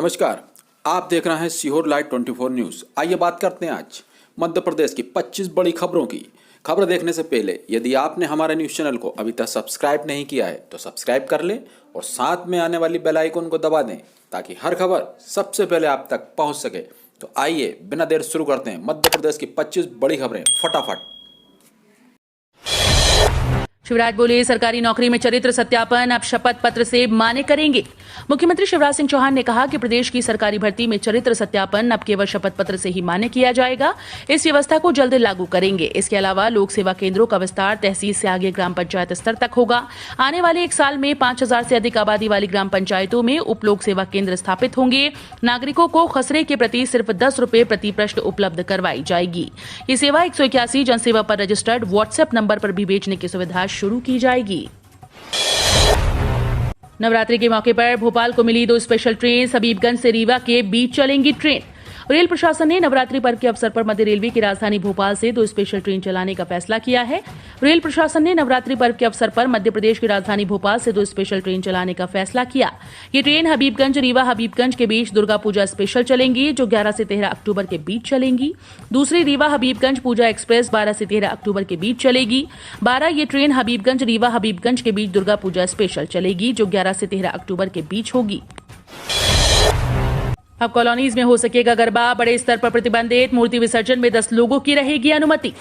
नमस्कार, आप देख रहे हैं सीहोर लाइव 24 न्यूज। आइए बात करते हैं आज मध्य प्रदेश की 25 बड़ी खबरों की। खबर देखने से पहले यदि आपने हमारे न्यूज चैनल को अभी तक सब्सक्राइब नहीं किया है तो सब्सक्राइब कर लें और साथ में आने वाली बेल आइकन को दबा दें ताकि हर खबर सबसे पहले आप तक पहुंच सके। तो आइए बिना देर शुरू करते हैं मध्य प्रदेश की 25 बड़ी खबरें फटाफट। शिवराज बोले, सरकारी नौकरी में चरित्र सत्यापन अब शपथ पत्र से मान्य करेंगे। मुख्यमंत्री शिवराज सिंह चौहान ने कहा कि प्रदेश की सरकारी भर्ती में चरित्र सत्यापन अब केवल शपथ पत्र से ही मान्य किया जाएगा। इस व्यवस्था को जल्द लागू करेंगे। इसके अलावा लोक सेवा केंद्रों का विस्तार तहसील से आगे ग्राम पंचायत स्तर तक होगा। आने वाले 1 साल में 5000 से अधिक आबादी वाली ग्राम पंचायतों में उप लोक सेवा केंद्र स्थापित होंगे। नागरिकों को खसरे के प्रति सिर्फ 10 रुपए प्रति पृष्ठ उपलब्ध करवाई जाएगी। ये सेवा 181 जनसेवा पर रजिस्टर्ड व्हाट्सएप नंबर पर भी भेजने की सुविधा शुरू की जाएगी। नवरात्रि के मौके पर भोपाल को मिली 2 स्पेशल ट्रेन। हबीबगंज से रीवा के बीच चलेंगी ट्रेन। रेल प्रशासन ने नवरात्रि पर्व के अवसर पर मध्य रेलवे की राजधानी भोपाल से 2 स्पेशल ट्रेन चलाने का फैसला किया है। रेल प्रशासन ने नवरात्रि पर्व के अवसर पर मध्य प्रदेश की राजधानी भोपाल से 2 स्पेशल ट्रेन चलाने का फैसला किया। ये ट्रेन हबीबगंज रीवा हबीबगंज के बीच दुर्गा पूजा स्पेशल चलेंगी, जो 11 से 13 अक्टूबर के बीच चलेंगी। दूसरी रीवा हबीबगंज पूजा एक्सप्रेस 12 से 13 अक्टूबर के बीच चलेगी। 12 ये ट्रेन हबीबगंज रीवा हबीबगंज के बीच दुर्गा पूजा स्पेशल चलेगी, जो 11 से 13 अक्टूबर के बीच होगी। अब कॉलोनीज में हो सकेगा गरबा, बड़े स्तर पर प्रतिबंधित। मूर्ति विसर्जन में 10 लोगों की रहेगी अनुमति।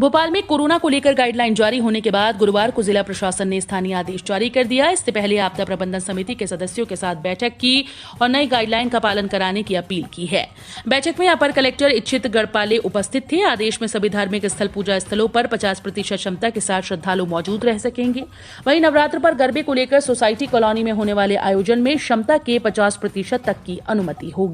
भोपाल में कोरोना को लेकर गाइडलाइन जारी होने के बाद गुरुवार को जिला प्रशासन ने स्थानीय आदेश जारी कर दिया। इससे पहले आपदा प्रबंधन समिति के सदस्यों के साथ बैठक की और नई गाइडलाइन का पालन कराने की अपील की है। बैठक में अपर कलेक्टर इच्छित गढ़पाले उपस्थित थे। आदेश में सभी धार्मिक स्थल पूजा स्थलों पर 50% क्षमता के साथ श्रद्धालु मौजूद रह सकेंगे। वहीं नवरात्र पर गरबे को लेकर सोसाइटी कॉलोनी में होने वाले आयोजन में क्षमता के 50% तक की अनुमति होगी।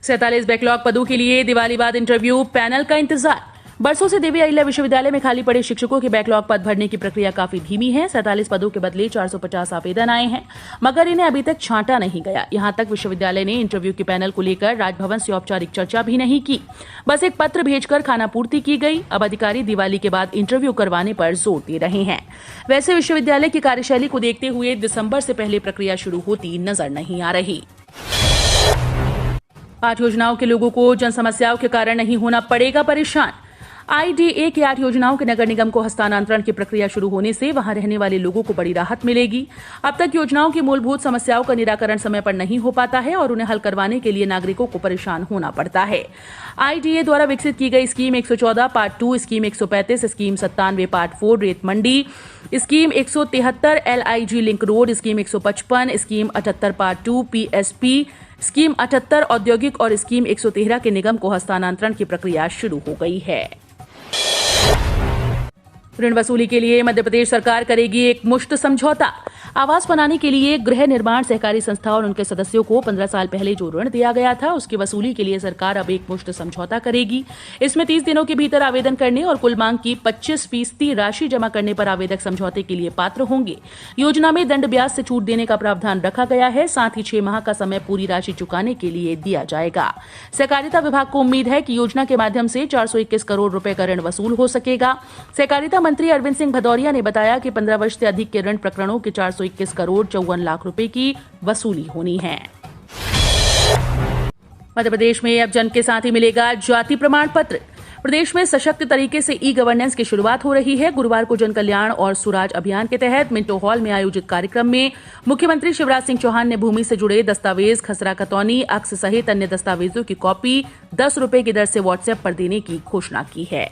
47 बैकलॉग पदों के लिए दिवाली बाद इंटरव्यू पैनल का इंतजार। बरसों से देवी अहिल्या विश्वविद्यालय में खाली पड़े शिक्षकों के बैकलॉग पद भरने की प्रक्रिया काफी धीमी है। 47 पदों के बदले 450 आवेदन आए हैं, मगर इन्हें अभी तक छांटा नहीं गया। यहां तक विश्वविद्यालय ने इंटरव्यू के पैनल को लेकर राजभवन से औपचारिक चर्चा भी नहीं की। बस एक पत्र भेजकर खानापूर्ति की गई। अब अधिकारी दिवाली के बाद इंटरव्यू करवाने पर जोर दे रहे हैं। वैसे विश्वविद्यालय की कार्यशैली को देखते हुए दिसंबर से पहले प्रक्रिया शुरू होती नजर नहीं आ रही। 8 योजनाओं के लोगों को जन समस्याओं के कारण नहीं होना पड़ेगा परेशान। IDA की 8 योजनाओं के नगर निगम को हस्तांतरण की प्रक्रिया शुरू होने से वहां रहने वाले लोगों को बड़ी राहत मिलेगी। अब तक योजनाओं की मूलभूत समस्याओं का निराकरण समय पर नहीं हो पाता है और उन्हें हल करवाने के लिए नागरिकों को परेशान होना पड़ता है। IDA द्वारा विकसित की गई scheme 114 part 2, scheme 135, scheme 97 part 4 रेत मंडी, scheme 173 LIG link road, scheme 155, scheme 78 part 2 PSP, scheme 78 औद्योगिक और स्कीम 113 के निगम को हस्तांतरण की प्रक्रिया शुरू हो गई है। ऋण वसूली के लिए मध्य प्रदेश सरकार करेगी एक मुश्त समझौता। आवास बनाने के लिए गृह निर्माण सहकारी संस्था और उनके सदस्यों को 15 साल पहले जो ऋण दिया गया था, उसकी वसूली के लिए सरकार अब एक मुश्त समझौता करेगी। इसमें 30 दिनों के भीतर आवेदन करने और कुल मांग की 25% राशि जमा करने पर आवेदक समझौते के लिए पात्र होंगे। योजना में दंड ब्याज से छूट देने का प्रावधान रखा गया है। साथ ही 6 माह का समय पूरी राशि चुकाने के लिए दिया जाएगा। सहकारिता विभाग को उम्मीद है कि योजना के माध्यम से 421 करोड़ रुपए का ऋण वसूल हो सकेगा। सहकारिता मंत्री अरविंद सिंह भदौरिया ने बताया कि 15 वर्ष से अधिक के ऋण प्रकरणों के 421 करोड़ 54 लाख रुपए की वसूली होनी है। मध्य प्रदेश में अब जन्म के साथ ही मिलेगा जाति प्रमाण पत्र। प्रदेश में सशक्त तरीके से ई गवर्नेंस की शुरुआत हो रही है। गुरुवार को जन कल्याण और सुराज अभियान के तहत मिंटो हॉल में आयोजित कार्यक्रम में मुख्यमंत्री शिवराज सिंह चौहान ने भूमि से जुड़े दस्तावेज, खसरा खतौनी, अक्स सहित अन्य दस्तावेजों की कॉपी 10 रुपए की दर से व्हाट्सएप पर देने की घोषणा की है।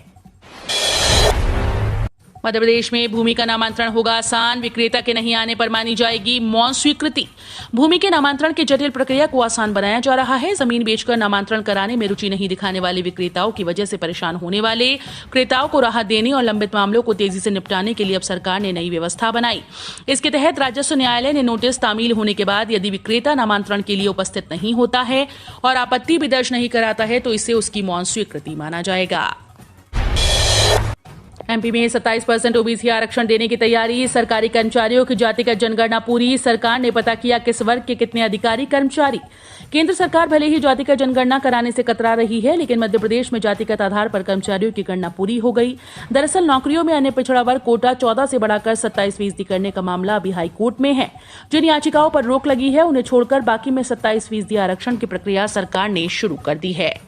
मध्य प्रदेश में भूमि का नामांतरण होगा आसान। विक्रेता के नहीं आने पर मानी जाएगी मौन स्वीकृति। भूमि के नामांतरण की जटिल प्रक्रिया को आसान बनाया जा रहा है। जमीन बेचकर नामांतरण कराने में रुचि नहीं दिखाने वाले विक्रेताओं की वजह से परेशान होने वाले क्रेताओं को राहत देने और लंबित मामलों को तेजी से निपटाने के लिए अब सरकार ने नई व्यवस्था बनाई। इसके तहत राजस्व न्यायालय ने नोटिस तामील होने के बाद यदि विक्रेता नामांतरण के लिए उपस्थित नहीं होता है और आपत्ति भी दर्ज नहीं कराता है तो इसे उसकी मौन स्वीकृति माना जाएगा। एमपी में 27% ओबीसी आरक्षण देने की तैयारी। सरकारी कर्मचारियों की जातिगत जनगणना पूरी। सरकार ने पता किया किस वर्ग के कितने अधिकारी कर्मचारी। केंद्र सरकार भले ही जातिगत जनगणना कराने से कतरा रही है, लेकिन मध्य प्रदेश में जातिगत आधार पर कर्मचारियों की गणना पूरी हो गई। दरअसल नौकरियों में अन्य पिछड़ा वर्ग कोटा 14 से बढ़ाकर 27% करने का मामला अभी हाईकोर्ट में है। जिन याचिकाओं पर रोक लगी है उन्हें छोड़कर बाकी में 27% आरक्षण की प्रक्रिया सरकार ने शुरू कर दी है।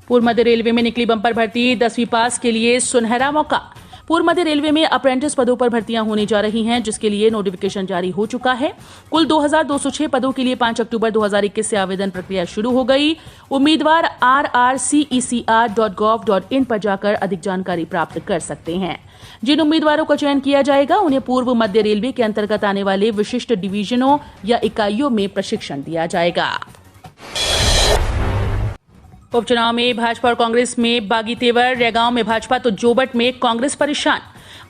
पूर्व मध्य रेलवे में निकली बंपर भर्ती। 10वीं पास के लिए सुनहरा मौका। पूर्व मध्य रेलवे में अप्रेंटिस पदों पर भर्तियां होने जा रही हैं, जिसके लिए नोटिफिकेशन जारी हो चुका है। कुल 2206 पदों के लिए 5 अक्टूबर 2021 से आवेदन प्रक्रिया शुरू हो गई। उम्मीदवार rrcecr.gov.in पर जाकर अधिक जानकारी प्राप्त कर सकते हैं। जिन उम्मीदवारों का चयन किया जाएगा उन्हें पूर्व मध्य रेलवे के अंतर्गत आने वाले विशिष्ट डिवीजनों या इकाइयों में प्रशिक्षण दिया जाएगा। उपचुनाव में भाजपा और कांग्रेस में बागी तेवर। रैगांव में भाजपा तो जोबट में कांग्रेस परेशान।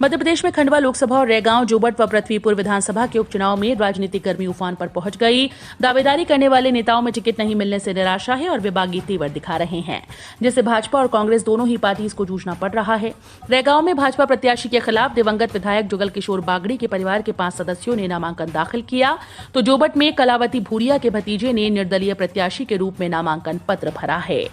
मध्य प्रदेश में खंडवा लोकसभा और रैगांव, जोबट व पृथ्वीपुर विधानसभा के उपचुनाव में राजनीतिक गर्मी उफान पर पहुंच गई। दावेदारी करने वाले नेताओं में टिकट नहीं मिलने से निराशा है और वे बागी तेवर दिखा रहे हैं, जिससे भाजपा और कांग्रेस दोनों ही पार्टीज को जूझना पड़ रहा है। रैगांव में भाजपा प्रत्याशी के खिलाफ दिवंगत विधायक जुगल किशोर बागड़ी के परिवार के 5 सदस्यों ने नामांकन दाखिल किया, तो जोबट में कलावती भूरिया के भतीजे ने निर्दलीय प्रत्याशी के रूप में नामांकन पत्र भरा है।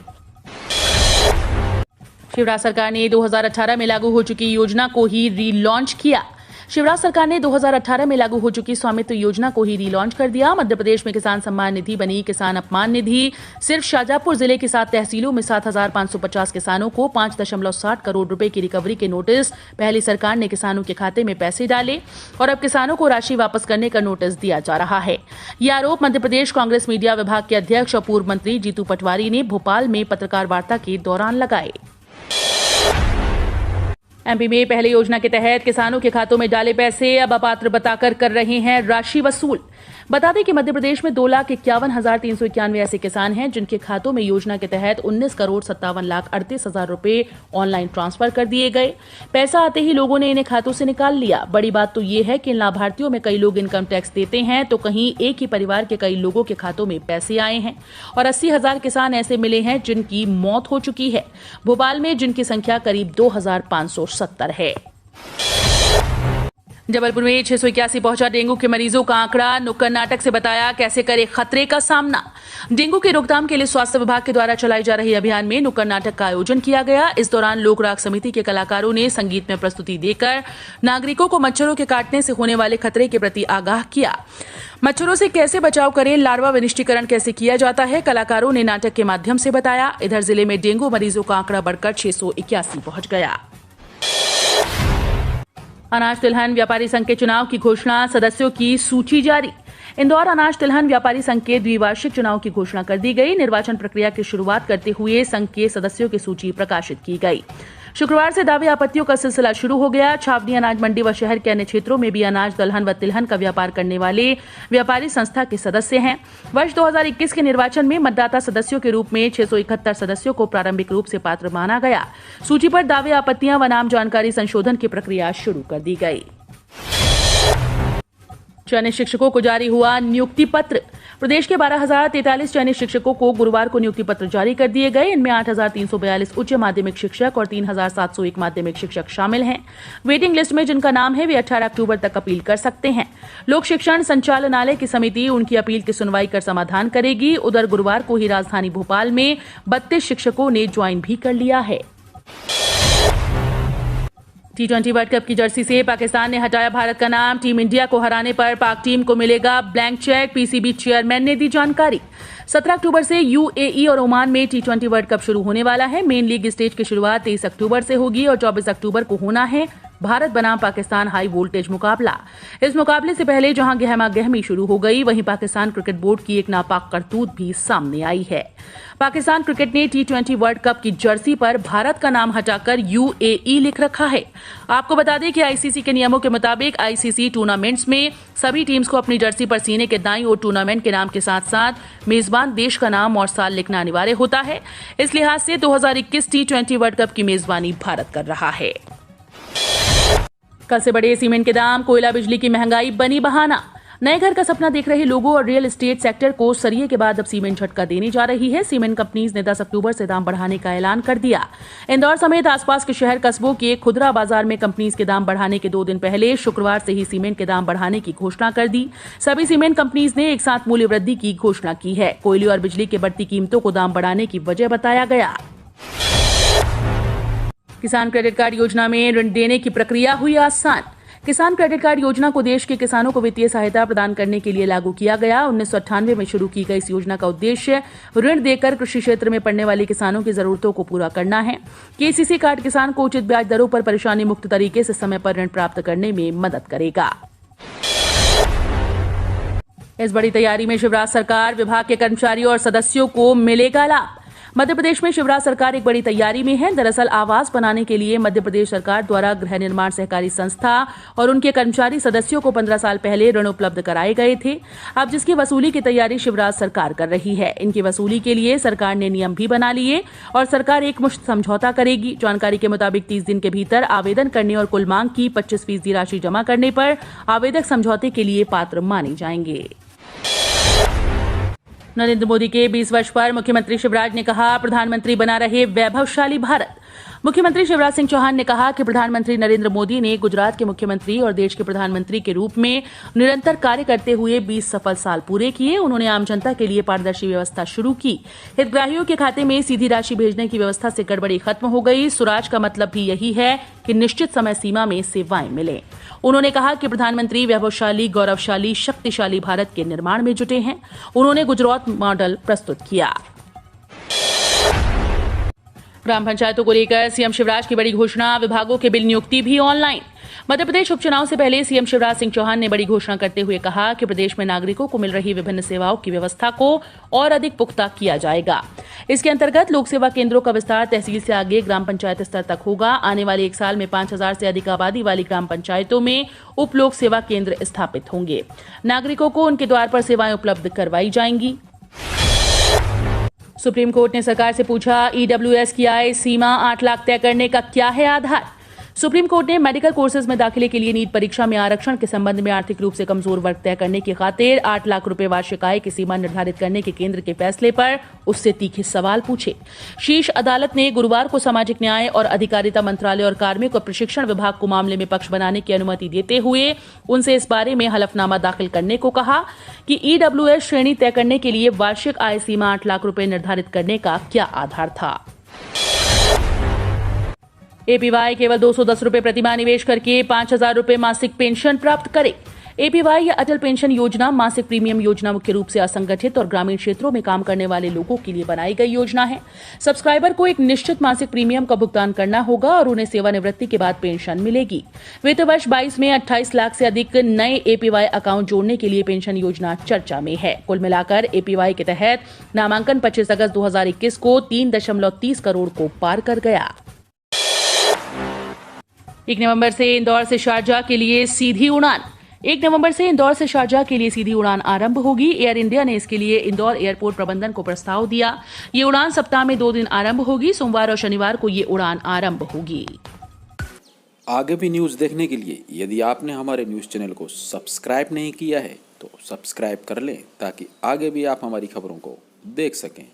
शिवराज सरकार ने 2018 में लागू हो चुकी योजना को ही रीलॉन्च किया। शिवराज सरकार ने 2018 में लागू हो चुकी स्वामित्व योजना को ही रीलॉन्च कर दिया। मध्य प्रदेश में किसान सम्मान निधि बनी किसान अपमान निधि। सिर्फ शाजापुर जिले की 7 तहसीलों में 7,550 किसानों को 5.60 करोड़ रुपए की रिकवरी के नोटिस पहली सरकार ने किसानों के खाते में पैसे डाले और अब किसानों को राशि वापस करने का नोटिस दिया जा रहा है। यह आरोप मध्य प्रदेश कांग्रेस मीडिया विभाग के अध्यक्ष और पूर्व मंत्री जीतू पटवारी ने भोपाल में पत्रकार वार्ता के दौरान लगाए। एमपी में पहले योजना के तहत किसानों के खातों में डाले पैसे अब अपात्र बताकर कर रहे हैं राशि वसूल। बता दें कि मध्य प्रदेश में 2,51,391 ऐसे किसान हैं जिनके खातों में योजना के तहत 19,57,38,000 रुपए ऑनलाइन ट्रांसफर कर दिए गए। पैसा आते ही लोगों ने इन्हें खातों से निकाल लिया। बड़ी बात तो ये है कि इन लाभार्थियों में कई लोग इनकम टैक्स देते हैं, तो कहीं एक ही परिवार के कई लोगों के खातों में पैसे आए हैं और 80,000 किसान ऐसे मिले हैं जिनकी मौत हो चुकी है। भोपाल में जिनकी संख्या करीब 2,570 है। जबलपुर में 681 पहुंचा डेंगू के मरीजों का आंकड़ा। नुक्कड़ नाटक से बताया कैसे करे खतरे का सामना। डेंगू की रोकथाम के लिए स्वास्थ्य विभाग के द्वारा चलाई जा रही अभियान में नुक्कड़ नाटक का आयोजन किया गया। इस दौरान लोक राग समिति के कलाकारों ने संगीत में प्रस्तुति देकर नागरिकों को मच्छरों के काटने से होने वाले खतरे के प्रति आगाह किया। मच्छरों से कैसे बचाव करें, लार्वा विनिष्टीकरण कैसे किया जाता है, कलाकारों ने नाटक के माध्यम से बताया। इधर जिले में डेंगू मरीजों का आंकड़ा बढ़कर 681 पहुंच गया। अनाज तिलहन व्यापारी संघ के चुनाव की घोषणा, सदस्यों की सूची जारी। इंदौर अनाज तिलहन व्यापारी संघ के द्विवार्षिक चुनाव की घोषणा कर दी गई। निर्वाचन प्रक्रिया की शुरुआत करते हुए संघ के सदस्यों की सूची प्रकाशित की गई। शुक्रवार से दावे आपत्तियों का सिलसिला शुरू हो गया। छावनी अनाज मंडी व शहर के अन्य क्षेत्रों में भी अनाज दलहन व तिलहन का व्यापार करने वाले व्यापारी संस्था के सदस्य हैं। वर्ष 2021 के निर्वाचन में मतदाता सदस्यों के रूप में 671 सदस्यों को प्रारंभिक रूप से पात्र माना गया। सूची पर दावे आपत्तियां व नाम जानकारी संशोधन की प्रक्रिया शुरू कर दी गई। चयनित शिक्षकों को जारी हुआ नियुक्ति पत्र। प्रदेश के 12,043 चयनित शिक्षकों को गुरुवार को नियुक्ति पत्र जारी कर दिए गए। इनमें 8,342 उच्च माध्यमिक शिक्षक और 3,701 माध्यमिक शिक्षक शामिल हैं। वेटिंग लिस्ट में जिनका नाम है वे 18 अक्टूबर तक अपील कर सकते हैं। लोक शिक्षण संचालनालय की समिति उनकी अपील की सुनवाई कर समाधान करेगी। उधर गुरुवार को ही राजधानी भोपाल में 32 शिक्षकों ने ज्वाइन भी कर लिया है। T20 वर्ल्ड कप की जर्सी से पाकिस्तान ने हटाया भारत का नाम। टीम इंडिया को हराने पर पाक टीम को मिलेगा ब्लैंक चेक, पीसीबी चेयरमैन ने दी जानकारी। 17 अक्टूबर से यूएई और ओमान में T20 वर्ल्ड कप शुरू होने वाला है। मेन लीग स्टेज की शुरुआत 23 अक्टूबर से होगी और 24 अक्टूबर को होना है भारत बनाम पाकिस्तान हाई वोल्टेज मुकाबला। इस मुकाबले से पहले जहां गहमा गहमी शुरू हो गई, वहीं पाकिस्तान क्रिकेट बोर्ड की एक नापाक करतूत भी सामने आई है। पाकिस्तान क्रिकेट ने T20 वर्ल्ड कप की जर्सी पर भारत का नाम हटाकर यूएई लिख रखा है। आपको बता दें कि आईसीसी के नियमों के मुताबिक आईसीसी टूर्नामेंट्स में सभी टीम्स को अपनी जर्सी पर सीने के दाईं ओर टूर्नामेंट के नाम के साथ साथ मेजबान देश का नाम और साल लिखना अनिवार्य होता है। इस लिहाज से 2021 T20 वर्ल्ड कप की मेजबानी भारत कर रहा है। कल से बढ़े सीमेंट के दाम, कोयला बिजली की महंगाई बनी बहाना। नए घर का सपना देख रहे लोगों और रियल एस्टेट सेक्टर को सरिये के बाद अब सीमेंट झटका देने जा रही है। सीमेंट कंपनीज ने 10 अक्टूबर से दाम बढ़ाने का ऐलान कर दिया। इंदौर समेत आसपास के शहर कस्बों के खुदरा बाजार में कंपनीज के दाम बढ़ाने के 2 दिन पहले शुक्रवार से ही सीमेंट के दाम बढ़ाने की घोषणा कर दी। सभी सीमेंट कंपनीज ने एक साथ मूल्य वृद्धि की घोषणा की है। कोयले और बिजली की बढ़ती कीमतों को दाम बढ़ाने की वजह बताया गया। किसान क्रेडिट कार्ड योजना में ऋण देने की प्रक्रिया हुई आसान। किसान क्रेडिट कार्ड योजना को देश के किसानों को वित्तीय सहायता प्रदान करने के लिए लागू किया गया। 1998 में शुरू की गई इस योजना का उद्देश्य ऋण देकर कृषि क्षेत्र में पड़ने वाले किसानों की जरूरतों को पूरा करना है। केसीसी कार्ड किसान को उचित ब्याज दरों पर परेशानी मुक्त तरीके से समय पर ऋण प्राप्त करने में मदद करेगा। इस बड़ी तैयारी में शिवराज सरकार, विभाग के कर्मचारियों और सदस्यों को मिलेगा लाभ। मध्य प्रदेश में शिवराज सरकार एक बड़ी तैयारी में है। दरअसल आवास बनाने के लिए मध्य प्रदेश सरकार द्वारा गृह निर्माण सहकारी संस्था और उनके कर्मचारी सदस्यों को 15 साल पहले ऋण उपलब्ध कराए गए थे। अब जिसकी वसूली की तैयारी शिवराज सरकार कर रही है। इनकी वसूली के लिए सरकार ने नियम भी बना लिए और सरकार एकमुश्त समझौता करेगी। जानकारी के मुताबिक 30 दिन के भीतर आवेदन करने और कुल मांग की 25% राशि जमा करने पर आवेदक समझौते के लिए पात्र माने जाएंगे। नरेंद्र मोदी के 20 वर्ष पर मुख्यमंत्री शिवराज ने कहा, प्रधानमंत्री बना रहे वैभवशाली भारत। मुख्यमंत्री शिवराज सिंह चौहान ने कहा कि प्रधानमंत्री नरेंद्र मोदी ने गुजरात के मुख्यमंत्री और देश के प्रधानमंत्री के रूप में निरंतर कार्य करते हुए 20 सफल साल पूरे किए। उन्होंने आम जनता के लिए पारदर्शी व्यवस्था शुरू की। हितग्राहियों के खाते में सीधी राशि भेजने की व्यवस्था से गड़बड़ी खत्म हो गई। सुराज का मतलब भी यही है कि निश्चित समय सीमा में सेवाएं मिले। उन्होंने कहा कि प्रधानमंत्री वैभवशाली, गौरवशाली, शक्तिशाली भारत के निर्माण में जुटे हैं। उन्होंने गुजरात मॉडल प्रस्तुत किया। ग्राम पंचायतों को लेकर सीएम शिवराज की बड़ी घोषणा, विभागों के बिल नियुक्ति भी ऑनलाइन। मध्य प्रदेश उपचुनाव से पहले सीएम शिवराज सिंह चौहान ने बड़ी घोषणा करते हुए कहा कि प्रदेश में नागरिकों को मिल रही विभिन्न सेवाओं की व्यवस्था को और अधिक पुख्ता किया जाएगा। इसके अंतर्गत लोक सेवा केंद्रों का विस्तार तहसील से आगे ग्राम पंचायत स्तर तक होगा। आने वाले 1 साल में 5000 से अधिक आबादी वाली ग्राम पंचायतों में उप लोक सेवा केंद्र स्थापित होंगे। नागरिकों को उनके द्वार पर सेवाएं उपलब्ध करवाई जाएंगी। सुप्रीम कोर्ट ने सरकार से पूछा, ईडब्ल्यूएस की आय सीमा 8 लाख तय करने का क्या है आधार। सुप्रीम कोर्ट ने मेडिकल कोर्सेज में दाखिले के लिए नीट परीक्षा में आरक्षण के संबंध में आर्थिक रूप से कमजोर वर्ग तय करने की खातिर 8 लाख रुपए वार्षिक आय की सीमा निर्धारित करने के केंद्र के फैसले पर उससे तीखे सवाल पूछे। शीर्ष अदालत ने गुरुवार को सामाजिक न्याय और अधिकारिता मंत्रालय और कार्मिक और प्रशिक्षण विभाग को मामले में पक्ष बनाने की अनुमति देते हुए उनसे इस बारे में हलफनामा दाखिल करने को कहा कि ईडब्ल्यूएस श्रेणी तय करने के लिए वार्षिक आय सीमा 8 लाख रुपए निर्धारित करने का क्या आधार था। एपीवाई केवल 210 रुपए प्रतिमाह निवेश करके 5000 रुपए मासिक पेंशन प्राप्त करे। एपीवाई या अटल पेंशन योजना मासिक प्रीमियम योजना मुख्य रूप से असंगठित और ग्रामीण क्षेत्रों में काम करने वाले लोगों के लिए बनाई गई योजना है। सब्सक्राइबर को एक निश्चित मासिक प्रीमियम का भुगतान करना होगा और उन्हें सेवानिवृत्ति के बाद पेंशन मिलेगी। वित्त वर्ष 22 में 28 लाख से अधिक नए एपीवाई अकाउंट जोड़ने के लिए पेंशन योजना चर्चा में है। कुल मिलाकर एपीवाई के तहत नामांकन 25 अगस्त 2021 को 3.30 करोड़ को पार कर गया। 1 नवंबर से इंदौर से शारजाह के लिए सीधी उड़ान। 1 नवंबर से इंदौर से शारजाह के लिए सीधी उड़ान आरंभ होगी। एयर इंडिया ने इसके लिए इंदौर एयरपोर्ट प्रबंधन को प्रस्ताव दिया। ये उड़ान सप्ताह में 2 दिन आरंभ होगी। सोमवार और शनिवार को ये उड़ान आरंभ होगी। आगे भी न्यूज़ देखने के लिए यदि आपने हमारे न्यूज़ चैनल को सब्सक्राइब नहीं किया है तो सब्सक्राइब कर लें ताकि आगे भी आप हमारी खबरों को देख सकें।